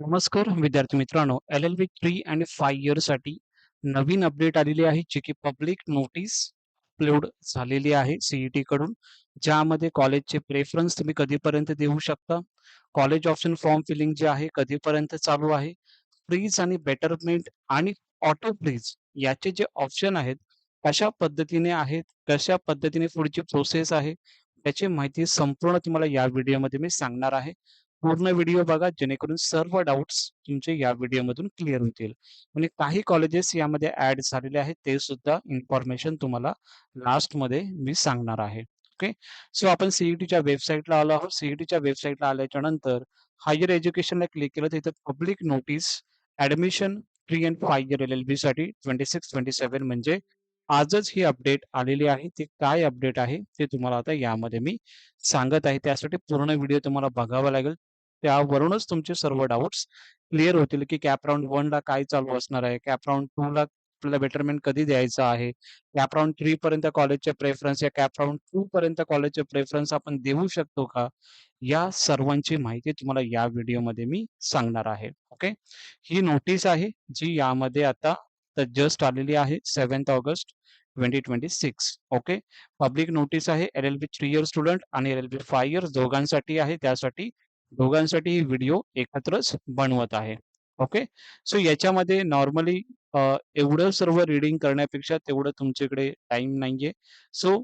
नमस्कार विद्यार्थी मित्रांनो, LLB 3 आणि 5 इयर्ससाठी नवीन अपडेट आलेली आहे, जी की पब्लिक नोटीस अपलोड झालेली आहे CET कडून, ज्यामध्ये कॉलेजचे प्रेफरन्स तुम्ही कधीपर्यंत देऊ शकता, कॉलेज ऑप्शन फॉर्म फिलिंग जे आहे कधीपर्यंत चालू आहे, फ्रीज आणि बेटरमेंट आणि ऑटो फ्रीज याचे जे ऑप्शन आहेत, कशा पद्धतीने आहेत, कशा पद्धतीने पुढची प्रोसेस आहे, त्याची माहिती संपूर्ण तुम्हाला या व्हिडिओमध्ये मी सांगणार आहे. पूर्ण व्हिडिओ बघा जेणेकरून सर्व डाउट्स तुमचे या व्हिडिओमधून क्लिअर होतील आणि काही कॉलेजेस यामध्ये ऍड झालेले आहेत ते सुद्धा इन्फॉर्मेशन तुम्हाला लास्टमध्ये मी सांगणार आहे. ओके. सो आपण सीईटीच्या वेबसाईटला आलो आहोत. सीईटीच्या वेबसाईटला आल्याच्या नंतर हायर एज्युकेशनला क्लिक केलं तर इथं public notice admission 3 and 5 year LLB साठी 26-27 म्हणजे आजच ही अपडेट आलेली आहे. ती काय अपडेट आहे ते तुम्हाला आता यामध्ये मी सांगत आहे. त्यासाठी पूर्ण व्हिडिओ तुम्हाला बघावा लागेल. त्यावरूनच तुमचे सर्व डाउट्स क्लिअर होतील, की कॅप राउंड 1 ला काय चालू असणार आहे, कॅप राउंड 2 ला आपल्याला बेटरमेंट कधी द्यायचं आहे, कॅप राउंड 3 पर्यंत कॉलेजचे प्रेफरन्स या कॅप राउंड 2 पर्यंत कॉलेजचे प्रेफरन्स आपण देऊ शकतो का? या सर्वांची माहिती तुम्हाला या व्हिडिओमध्ये मी सांगणार आहे. ओके. ही नोटीस आहे, जी यामध्ये आता जस्ट आलेली आहे 7 ऑगस्ट 2026. ओके. पब्लिक नोटीस आहे LLB 3 इयर स्टुडंट आणि LLB 5 इयर्स दोघांसाठी आहे. त्यासाठी दोघांसाठी ही व्हिडिओ एकत्रच बनवत आहे. ओके. सो याच्यामध्ये नॉर्मली एवढं सर्व रीडिंग करण्यापेक्षा तेवढं तुमच्याकडे टाईम नाहीये. सो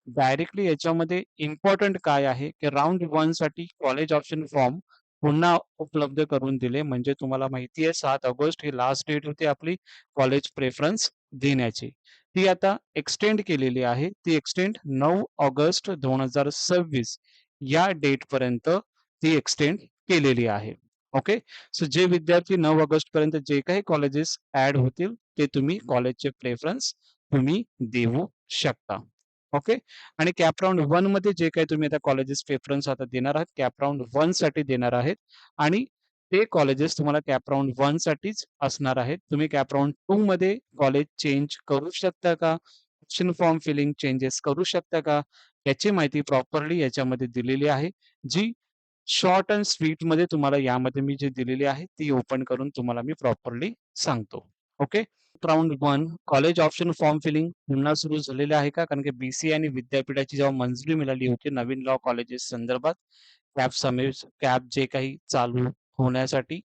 डायरेक्टली याच्यामध्ये इम्पोर्टंट काय आहे, की राउंड 1 साठी कॉलेज ऑप्शन फॉर्म पुन्हा उपलब्ध करून दिले. म्हणजे तुम्हाला माहिती आहे 7 ऑगस्ट ही लास्ट डेट होती आपली कॉलेज प्रेफरन्स देण्याची. ती आता एक्सटेंड केलेली आहे. ती एक्सटेंड 9 ऑगस्ट 2026 या डेटपर्यंत ती एक्सटेंड केलेली आहे. ओके. सो जे विद्यार्थी 9 ऑगस्ट पर्यंत जे काही कॉलेजेस ॲड होतील, ते तुम्ही कॉलेजचे प्रेफरन्स तुम्ही देऊ शकता. ओके. आणि कॅप राउंड 1 मध्ये जे काही तुम्ही आता कॉलेजेस प्रेफरन्स आता देणार आहात, कॅप राउंड 1 साठी देणार आहेत आणि ते कॉलेजेस तुम्हाला कॅप राउंड 1 साठीच असणार आहेत. तुम्ही कॅप राउंड 2 मध्ये कॉलेज चेंज करू शकता का? ऑप्शन फॉर्म फिलिंग चेंजेस करू शकता का? याची माहिती प्रॉपरली याच्यामध्ये दिलेली आहे. जी शॉर्ट अँड स्वीटमध्ये तुम्हाला यामध्ये मी जी दिलेली आहे, ती ओपन करून तुम्हाला मी प्रॉपरली सांगतो. Okay. Round 1 college option form filling पुन्हा सुरू झालेलं आहे का? कारण की BCA आणि विद्यापीठाची जेव्हा मंजुरी मिळाली होती नवीन लॉ कॉलेजेस संदर्भात कॅप जे काही चालू होण्यासाठी.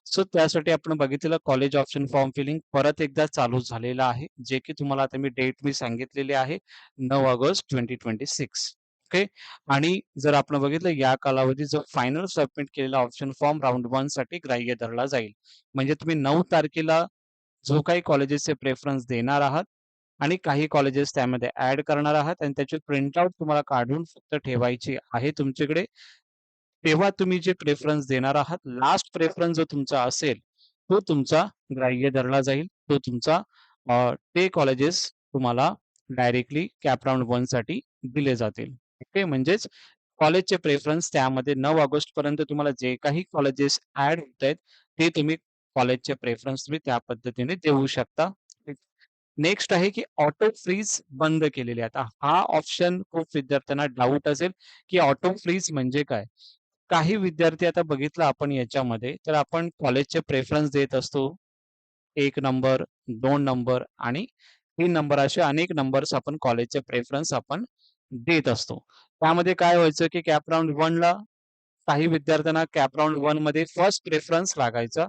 सो त्यासाठी आपण बघितलेलं कॉलेज ऑप्शन फॉर्म फिलिंग परत एकदा चालू झालेलं आहे. जे की तुम्हाला आता मी डेट मी सांगितलेली आहे 9 ऑगस्ट 2026. ओके. आणि जर आपण बघितलं या कालावधीत जो फायनल सबमिट केलेला ऑप्शन फॉर्म राउंड 1 साठी ग्राह्य धरला जाईल. म्हणजे तुम्ही 9 तारखेला जो काही कॉलेजेसचे प्रेफरन्स देणार आहात आणि काही कॉलेजेस त्यामध्ये ॲड करणार आहात आणि त्याची प्रिंटआउट तुम्हाला काढून फक्त ठेवायची आहे तुमच्याकडे. तेव्हा तुम्ही जे प्रेफरन्स देणार आहात, लास्ट प्रेफरन्स जो तुमचा असेल, तो तुमचा ग्राह्य धरला जाईल. तो तुमचा ते कॉलेजेस तुम्हाला डायरेक्टली कॅप राउंड 1 साठी दिले जातील. ओके. म्हणजेच कॉलेजचे प्रेफरन्स त्यामध्ये 9 ऑगस्ट पर्यंत तुम्हाला जे काही कॉलेजेस ॲड होतायत, ते तुम्ही कॉलेजचे प्रेफरन्स तुम्ही त्या पद्धतीने देऊ शकता. नेक्स्ट आहे की ऑटो फ्रीज बंद केलेले. आता हा ऑप्शन खूप विद्यार्थ्यांना डाऊट असेल, की ऑटो फ्रीज म्हणजे काय? काही विद्यार्थी आता बघितलं आपण याच्यामध्ये, तर आपण कॉलेजचे प्रेफरन्स देत असतो. 1 नंबर, 2 नंबर आणि 3 नंबर असे अनेक नंबर्स आपण कॉलेजचे प्रेफरन्स आपण देत असतो. त्यामध्ये काय व्हायचं, की कॅप राउंड 1 ला काही विद्यार्थ्यांना कॅप राउंड 1 मध्ये फर्स्ट प्रेफरन्स लागायचा.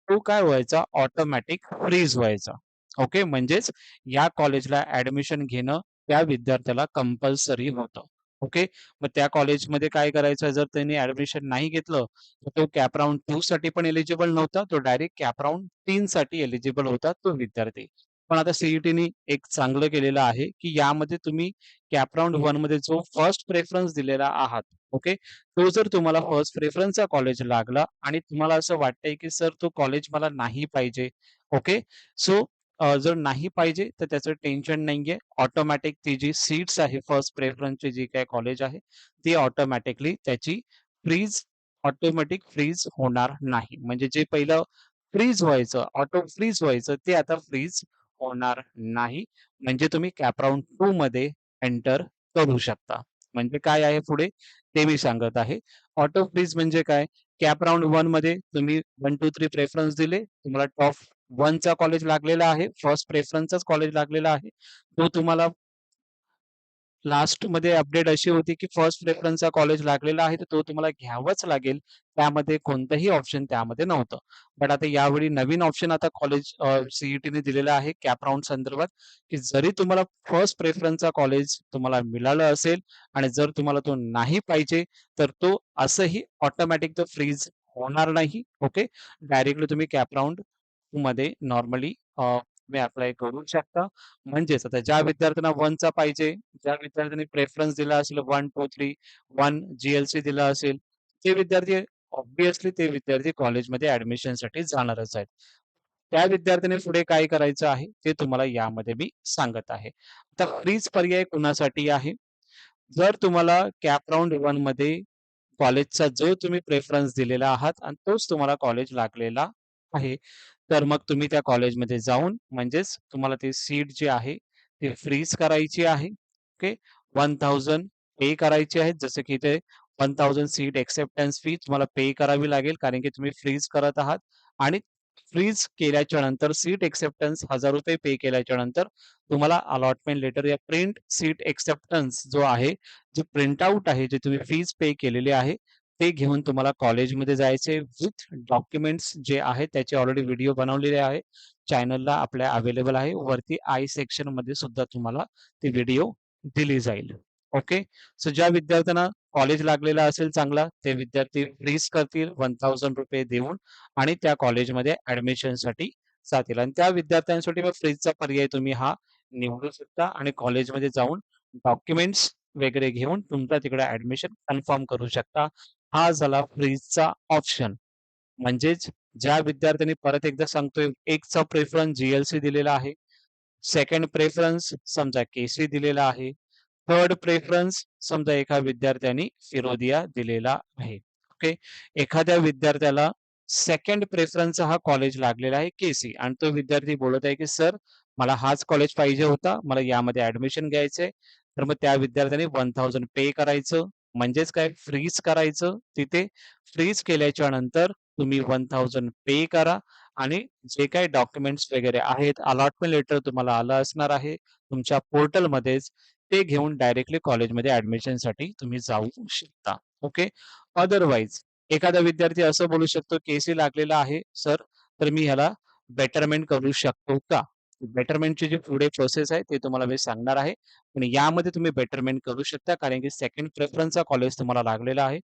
तो काय व्हायचा ऑटोमॅटिक फ्रीज व्हायचा. ओके. म्हणजेच या कॉलेजला ॲडमिशन घेणं त्या विद्यार्थ्याला कंपल्सरी होतं. ओके. मग त्या कॉलेजमध्ये काय करायचं जर त्यांनी ॲडमिशन नाही घेतलं, तर तो कॅप राउंड 2 साठी पण एलिजिबल नव्हता. तो डायरेक्ट कॅप राउंड 3 साठी एलिजिबल होता तो विद्यार्थी. पण आता CETनी एक चांगलं केलेलं आहे, की यामध्ये तुम्ही कॅप राउंड 1 मध्ये जो फर्स्ट प्रेफरन्स दिलेला आहात, ओके. तो जर तुम्हाला फर्स्ट प्रेफरन्सचा कॉलेज लागला आणि तुम्हाला असं वाटतंय, की सर तो कॉलेज मला नाही पाहिजे. ओके. सो जर नाही पाहिजे तर त्याचं टेन्शन नाहीये. ऑटोमॅटिक ती जी सीट्स आहे फर्स्ट प्रेफरन्सची जी काही कॉलेज आहे, ती ऑटोमॅटिकली त्याची फ्रीज ऑटोमॅटिक फ्रीज होणार नाही. म्हणजे जे पहिलं फ्रीज व्हायचं, ऑटो फ्रीज व्हायचं ते आता फ्रीज होणार नाही. म्हणजे तुम्ही कॅप राउंड 2 मध्ये एंटर करू शकता. म्हणजे काय आहे पुढे ते मी सांगत आहे. ऑटो फ्रीज म्हणजे काय? कॅप राउंड 1 मध्ये तुम्ही 1, 2, 3 प्रेफरन्स दिले. तुम्हाला टॉप 1 चा कॉलेज लागलेला आहे. फर्स्ट प्रेफरन्सचाच कॉलेज लागलेला आहे. तो तुम्हाला लास्टमध्ये अपडेट अशी होती, की फर्स्ट प्रेफरन्सचा कॉलेज लागलेला आहे, तर तो तुम्हाला घ्यावाच लागेल. त्यामध्ये कोणतंही ऑप्शन त्यामध्ये नव्हतं. बट आता यावेळी नवीन ऑप्शन आता कॉलेज सी-ई-टीने दिलेलं आहे कॅप राउंड संदर्भात, की जरी तुम्हाला फर्स्ट प्रेफरन्सचा कॉलेज तुम्हाला मिळालं असेल आणि जर तुम्हाला तो नाही पाहिजे, तर तो असंही ऑटोमॅटिक तो फ्रीज होणार नाही. ओके. डायरेक्टली तुम्ही कॅप राउंड मध्ये नॉर्मली तुम्ही अप्लाय करू शकता. म्हणजेच आता ज्या विद्यार्थ्यांना 1 चा पाहिजे, ज्या विद्यार्थ्यांनी प्रेफरन्स दिला असेल 1, 2, 3, 1 जी-एल-सी दिला असेल, ते विद्यार्थी ऑब्व्हियसली ते विद्यार्थी कॉलेजमध्ये ॲडमिशनसाठी जाणारच आहेत. त्या विद्यार्थ्याने पुढे काय करायचं आहे, ते तुम्हाला यामध्ये मी सांगत आहे. आता फ्रीज पर्याय कुणासाठी आहे? जर तुम्हाला कॅप राउंड 1 मध्ये कॉलेजचा जो तुम्ही प्रेफरन्स दिलेला आहात आणि तोच तुम्हाला कॉलेज लागलेला आहे. तर मग तुम्ही त्या कॉलेजमध्ये जाऊन म्हणजेच तुम्हाला ती सीट जी आहे, ती फ्रीज करायची आहे. ओके. 1000 पे करायचे आहेत. जसं की ते 1000 सीट एक्सेप्टन्स फी तुम्हाला पे करावी लागेल कारण की तुम्ही फ्रीज करत आहात आणि फ्रीज केल्याच्या नंतर सीट एक्सेप्टन्स ₹1000 पे केल्याच्या नंतर तुम्हाला अलॉटमेंट लेटर या प्रिंट सीट एक्सेप्टन्स जो आहे, जे प्रिंट आउट आहे, जे तुम्ही फीज पे केलेली आहे, ते घेऊन तुम्हाला कॉलेजमध्ये जायचे विथ डॉक्युमेंट्स जे आहेत त्याचे ऑलरेडी व्हिडिओ बनवलेले आहे. चॅनलला आपल्या अवेलेबल आहे. वरती आय सेक्शनमध्ये सुद्धा तुम्हाला ती व्हिडिओ दिली जाईल. ओके. सो ज्या विद्यार्थ्यांना कॉलेज लागलेला असेल चांगला, ते विद्यार्थी फ्रीज करतील ₹1000 देऊन आणि त्या कॉलेजमध्ये ॲडमिशनसाठी जातील आणि त्या विद्यार्थ्यांसाठी मग फ्रीजचा पर्याय तुम्ही हा निवडू शकता आणि कॉलेजमध्ये जाऊन डॉक्युमेंट्स वगैरे घेऊन तुमचा तिकडे ॲडमिशन कन्फर्म करू शकता. हा झाला फ्रीजचा ऑप्शन. म्हणजेच ज्या विद्यार्थ्यांनी परत एकदा सांगतोय, 1 चा प्रेफरन्स जी-एल-सी दिलेला आहे. सेकंड प्रेफरन्स समजा के-सी दिलेला आहे. थर्ड प्रेफरन्स समजा एका विद्यार्थ्याने फिरोदिया दिलेला आहे. ओके. एखाद्या विद्यार्थ्याला सेकंड प्रेफरन्सचा हा कॉलेज लागलेला आहे के-सी आणि तो विद्यार्थी बोलत आहे, की "सर मला हाच कॉलेज पाहिजे होता. मला यामध्ये ॲडमिशन घ्यायचंय." तर मग त्या विद्यार्थ्याने 1000 पे करायचं. म्हणजेच काय फ्रीज करायचं तिथे. फ्रीज केल्याच्या नंतर तुम्ही 1000 पे करा आणि जे काही डॉक्युमेंट्स वगैरे आहेत, अलॉटमेंट लेटर तुम्हाला आलं असणार आहे तुमच्या पोर्टलमध्येच. ते घेऊन डायरेक्टली कॉलेजमध्ये ॲडमिशनसाठी तुम्ही जाऊ शकता. ओके. अदरवाईज एखादा विद्यार्थी असं बोलू शकतो, के-सी लागलेला आहे सर, तर मी ह्याला बेटरमेंट करू शकतो का? बेटरमेंटची जी पुढे प्रोसेस आहे, ते तुम्हाला मी सांगणार आहे. पण यामध्ये तुम्ही बेटरमेंट करू शकता कारण की सेकंड प्रेफरन्सचा कॉलेज तुम्हाला लागलेला आहे.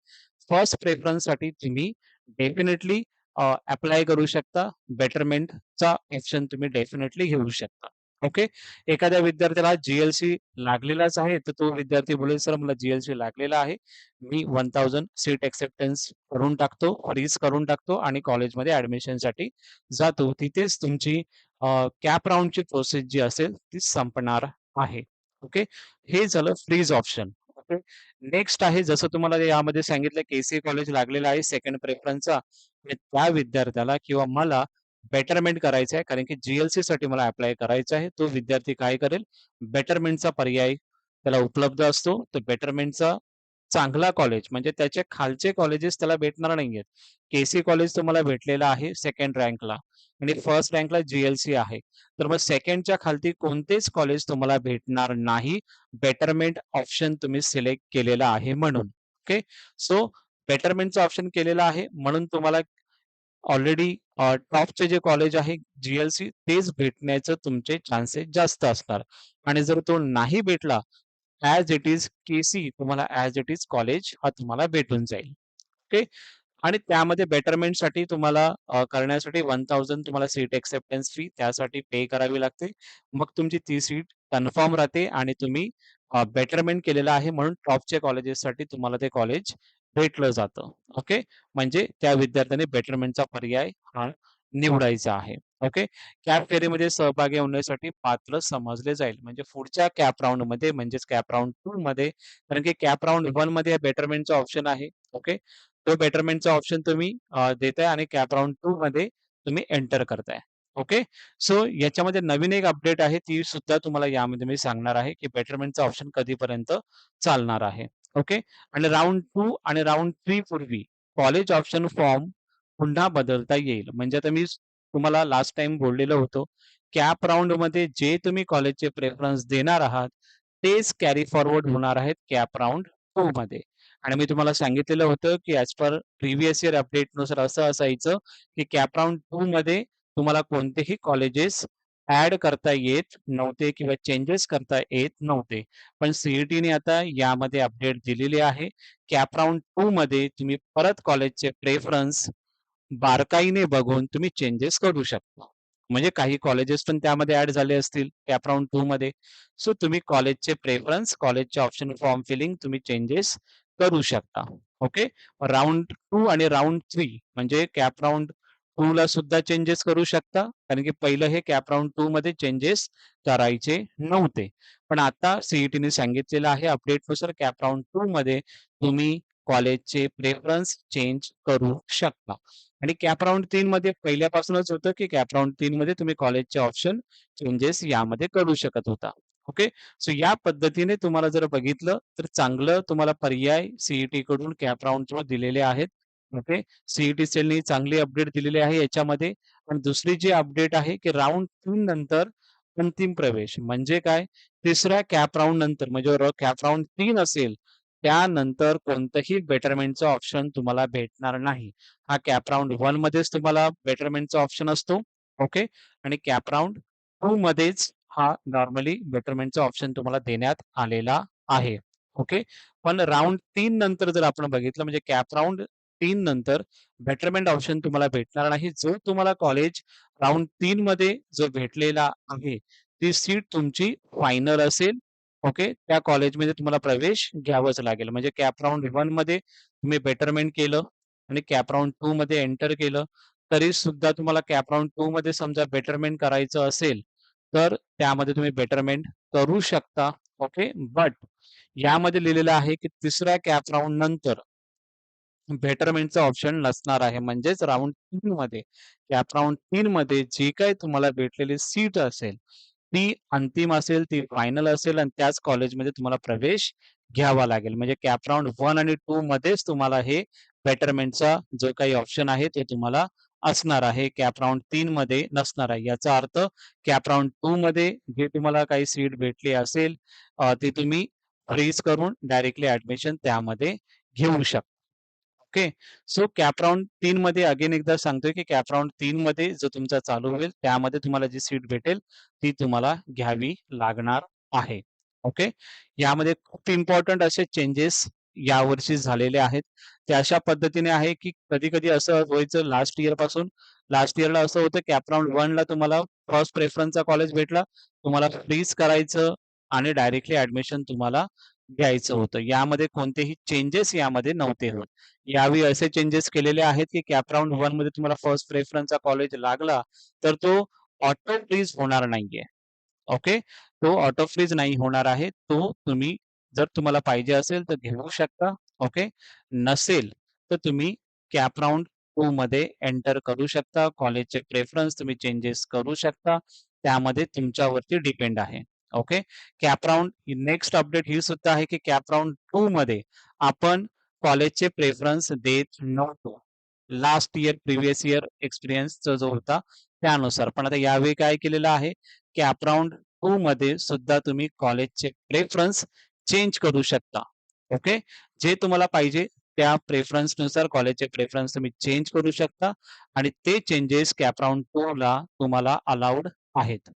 फर्स्ट प्रेफरन्ससाठी तुम्ही डेफिनिटली अप्लाय करू शकता. बेटरमेंटचा ऑप्शन तुम्ही डेफिनिटली घेऊ शकता. ओके. एखाद्या विद्यार्थ्याला जी-एल-सी लागलेलाच आहे, तर तो विद्यार्थी बोलेल, "सर मला जी-एल-सी लागलेला आहे. मी 1000 सीट एक्सेप्टन्स करून टाकतो, फ्रीज करून टाकतो आणि कॉलेजमध्ये ॲडमिशनसाठी जातो." तिथेच तुमची कॅप राउंडची प्रोसेस जी असेल ती संपणार आहे. ओके. हे झालं फ्रीज ऑप्शन. ओके. नेक्स्ट आहे जसं तुम्हाला यामध्ये सांगितलं के-सी कॉलेज लागलेलं आहे सेकंड प्रेफरन्सचा आणि त्या विद्यार्थ्याला किंवा मला बेटरमेंट करायचं आहे कारण की जी-एल-सीसाठी मला अप्लाय करायचं आहे. तो विद्यार्थी काय करेल, बेटरमेंटचा पर्याय त्याला उपलब्ध असतो. तो बेटरमेंटचा चांगला कॉलेज म्हणजे त्याच्या खालचे कॉलेजेस त्याला भेटणार नाहीयेत. के-सी कॉलेज तुम्हाला भेटलेलं आहे सेकंड रँकला आणि फर्स्ट रँकला जी-एल-सी आहे. तर मग सेकंडच्या खालती कोणतेच कॉलेज तुम्हाला भेटणार नाही. बेटरमेंट ऑप्शन तुम्ही सिलेक्ट केलेला आहे म्हणून. ओके. सो बेटरमेंटचा ऑप्शन केलेला आहे म्हणून तुम्हाला ऑलरेडी टॉपचे जे कॉलेज आहे जी-एल-सी तेच भेटण्याचं तुमचे चान्सेस जास्त असणार आणि जर तो नाही भेटला ॲज इट इज के-सी तुम्हाला ॲज इट इज कॉलेज हा तुम्हाला भेटून जाईल. ओके. आणि त्यामध्ये बेटरमेंटसाठी तुम्हाला करण्यासाठी 1000 तुम्हाला सीट एक्सेप्टन्स फी त्यासाठी पे करावी लागते. मग तुमची ती सीट कन्फर्म राहते आणि तुम्ही बेटरमेंट केलेलं आहे म्हणून टॉपच्या कॉलेजेससाठी तुम्हाला ते कॉलेज भेटलं जातं. ओके. म्हणजे त्या विद्यार्थ्याने बेटरमेंटचा पर्याय हा निवडायचा आहे. ओके. कॅप फेरीमध्ये सहभागी होण्यासाठी पात्र समजले जाईल. म्हणजे पुढच्या कॅप राउंडमध्ये म्हणजेच कॅप राउंड 2 मध्ये कारण की कॅप राउंड 1 मध्ये बेटरमेंटचा ऑप्शन आहे. ओके. तो बेटरमेंटचा ऑप्शन तुम्ही देताय आणि कॅप राउंड 2 मध्ये तुम्ही एंटर करताय. ओके. सो याच्यामध्ये नवीन एक अपडेट आहे ती सुद्धा तुम्हाला यामध्ये मी सांगणार आहे, की बेटरमेंटचा ऑप्शन कधीपर्यंत चालणार आहे. ओके. आणि राउंड 2 आणि राउंड 3 पूर्वी कॉलेज ऑप्शन फॉर्म पुन्हा बदलता येईल. म्हणजे आता मी तुम्हाला लास्ट टाईम बोललेलं होतं, कॅप राउंडमध्ये जे तुम्ही कॉलेजचे प्रेफरन्स देणार आहात, तेच कॅरी फॉरवर्ड होणार आहेत कॅप राउंड 2 मध्ये. आणि मी तुम्हाला सांगितलेलं होतं, की ॲज पर प्रिव्हियस इयर अपडेटनुसार असं असायचं, की कॅप राउंड 2 मध्ये तुम्हाला कोणतेही कॉलेजेस ॲड करता येत नव्हते किंवा चेंजेस करता येत नव्हते. पण सी आता यामध्ये अपडेट दिलेली आहे. कॅप राउंड 2 मध्ये तुम्ही परत कॉलेजचे प्रेफरन्स बारकाईने बघून तुम्ही चेंजेस करू शकता. म्हणजे काही कॉलेजेस पण त्यामध्ये ॲड झाले असतील कॅप राउंड 2 मध्ये. सो तुम्ही कॉलेजचे प्रेफरन्स, कॉलेजचे ऑप्शन फॉर्म फिलिंग तुम्ही चेंजेस करू शकता. ओके. राउंड 2 आणि राउंड 3 म्हणजे कॅप राउंड 2 ला सुद्धा चेंजेस करू शकता. कारण की पहिलं हे कॅप राउंड 2 मध्ये चेंजेस करायचे नव्हते. पण आता सी सांगितलेलं आहे अपडेटनुसार कॅप राउंड 2 मध्ये तुम्ही कॉलेजचे प्रेफरन्स चेंज करू शकता. आणि कॅप राउंड 3 मध्ये पहिल्यापासूनच होतं, की कॅप राउंड 3 मध्ये तुम्ही कॉलेजचे ऑप्शन चेंजेस यामध्ये करू शकत होता. ओके. सो या पद्धतीने तुम्हाला जर बघितलं, तर चांगलं तुम्हाला पर्याय कडून कॅप राउंडवर दिलेले आहेत. ओके. सेलनी चांगली अपडेट दिलेली आहे याच्यामध्ये. पण दुसरी जी अपडेट आहे, की राउंड 3 नंतर अंतिम प्रवेश म्हणजे काय? तिसऱ्या कॅप राउंड नंतर म्हणजे कॅप राउंड 3 असेल, त्यानंतर कोणतंही बेटरमेंटचं ऑप्शन तुम्हाला भेटणार नाही. हा कॅप राउंड 1 मध्येच तुम्हाला बेटरमेंटचा ऑप्शन असतो. ओके. आणि कॅप राउंड 2 मध्येच हा नॉर्मली बेटरमेंटचा ऑप्शन तुम्हाला देण्यात आलेला आहे. ओके. पण राउंड 3 नंतर जर आपण बघितलं म्हणजे कॅप राउंड 3 नंतर बेटरमेंट ऑप्शन तुम्हाला भेटणार नाही. जो तुम्हाला कॉलेज राउंड 3 मध्ये जो भेटलेला आहे, ती सीट तुमची फायनल असेल. ओके. त्या कॉलेजमध्ये तुम्हाला प्रवेश घ्यावाच लागेल. म्हणजे कॅप राउंड 1 मध्ये तुम्ही बेटरमेंट केलं आणि कॅप राउंड 2 मध्ये एंटर केलं, तरी सुद्धा तुम्हाला कॅप राउंड 2 मध्ये समजा बेटरमेंट करायचं असेल, तर त्यामध्ये तुम्ही बेटरमेंट करू शकता. ओके. बट यामध्ये लिहिलेलं आहे, की तिसऱ्या कॅप राउंड नंतर बेटरमेंटचा ऑप्शन नसणार आहे. म्हणजेच राउंड 3 मध्ये, कॅप राउंड 3 मध्ये जी काही तुम्हाला भेटलेली सीट असेल, ती अंतिम असेल, ती फायनल असेल आणि त्याच कॉलेजमध्ये तुम्हाला प्रवेश घ्यावा लागेल. म्हणजे कॅप राउंड 1 आणि 2 मध्येच तुम्हाला हे बेटरमेंटचा जो काही ऑप्शन आहे, ते तुम्हाला असणार आहे. कॅप राउंड 3 मध्ये नसणार आहे. याचा अर्थ कॅप राउंड 2 मध्ये जे तुम्हाला काही सीट भेटली असेल, ती तुम्ही फ्रीज करून डायरेक्टली ॲडमिशन त्यामध्ये घेऊ शकता. ओके. सो कॅप राउंड 3 मध्ये अगेन एकदा सांगतोय, की कॅप राउंड 3 मध्ये जो तुमचा चालू होईल, त्यामध्ये तुम्हाला जी सीट भेटेल, ती तुम्हाला घ्यावी लागणार आहे. ओके. यामध्ये खूप इम्पोर्टंट असे चेंजेस यावर्षी झालेले आहेत. ते अशा पद्धतीने आहे, की कधी-कधी असं व्हायचं लास्ट इयरला असं होतं, कॅप राउंड 1 ला तुम्हाला फर्स्ट प्रेफरन्सचा कॉलेज भेटला. तुम्हाला फ्रीज करायचं आणि डायरेक्टली ॲडमिशन तुम्हाला घ्यायचं होतं. यामध्ये कोणतेही चेंजेस यामध्ये नव्हते होत. यावेळी असे चेंजेस केलेले आहेत, की कॅप राउंड 1 मध्ये तुम्हाला फर्स्ट प्रेफरन्सचा कॉलेज लागला, तर तो ऑटो फ्रीज होणार नाहीये. ओके. तो ऑटो फ्रीज नाही होणार आहे. तो तुम्ही जर तुम्हाला पाहिजे असेल तर घेऊ शकता. ओके. नसेल तर तुम्ही कॅप राउंड 2 मध्ये एंटर करू शकता. कॉलेजचे प्रेफरन्स तुम्ही चेंजेस करू शकता. त्यामध्ये तुमच्यावरती डिपेंड आहे. Okay. Cap round next update ही सुद्धा आहे, की कॅप राउंड 2 मध्ये आपण कॉलेजचे प्रेफरन्स देत नव्हतो. लास्ट इयर, प्रिव्हियस इयर एक्सपिरियन्सचा जो होता त्यानुसार. पण आता यावेळी काय केलेलं आहे, कॅप राउंड 2 मध्ये सुद्धा तुम्ही कॉलेजचे प्रेफरन्स चेंज करू शकता. ओके. जे तुम्हाला पाहिजे त्या प्रेफरन्सनुसार कॉलेजचे प्रेफरन्स तुम्ही चेंज करू शकता आणि ते चेंजेस कॅप राउंड 2 ला तुम्हाला अलाउड आहेत.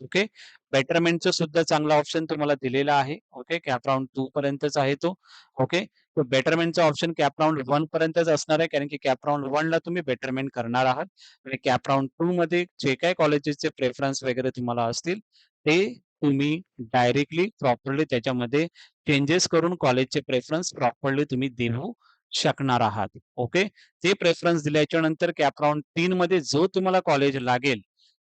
ओके. बेटरमेंटचं सुद्धा चांगला ऑप्शन तुम्हाला दिलेला आहे. ओके. कॅप राउंड 2 पर्यंतच आहे तो. ओके. तो बेटरमेंटचा ऑप्शन कॅप राउंड 1 पर्यंतच असणार आहे. कारण की कॅप राउंड 1 ला तुम्ही बेटरमेंट करणार आहात आणि कॅप राउंड 2 मध्ये जे काही कॉलेजेसचे प्रेफरन्स वगैरे तुम्हाला असतील, ते तुम्ही डायरेक्टली प्रॉपरली त्याच्यामध्ये चेंजेस करून कॉलेजचे प्रेफरन्स प्रॉपरली तुम्ही देऊ शकणार आहात. ओके. ते प्रेफरन्स दिल्याच्या नंतर कॅप राउंड 3 मध्ये जो तुम्हाला कॉलेज लागेल,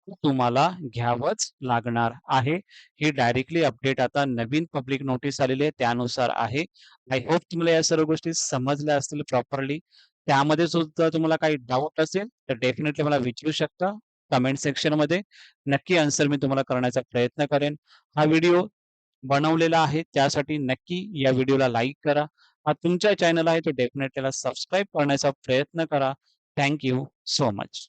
ते तुम्हाला घ्यावंच लागणार आहे. ही डायरेक्टली अपडेट आता नवीन पब्लिक नोटीस आलेली आहे त्यानुसार आहे. आय होप तुम्हाला या सर्व गोष्टी समजल्या असतील प्रॉपरली. त्यामध्ये सुद्धा तुम्हाला काही डाउट असेल, तर डेफिनेटली मला विचारू शकता कमेंट सेक्शनमध्ये. नक्की आन्सर मी तुम्हाला करण्याचा प्रयत्न करेन. हा व्हिडिओ बनवलेला आहे. त्यासाठी नक्की या व्हिडिओला लाईक करा. हा तुमचा चॅनल आहे, तो डेफिनेटली त्याला सबस्क्राईब करण्याचा प्रयत्न करा. Thank you so much.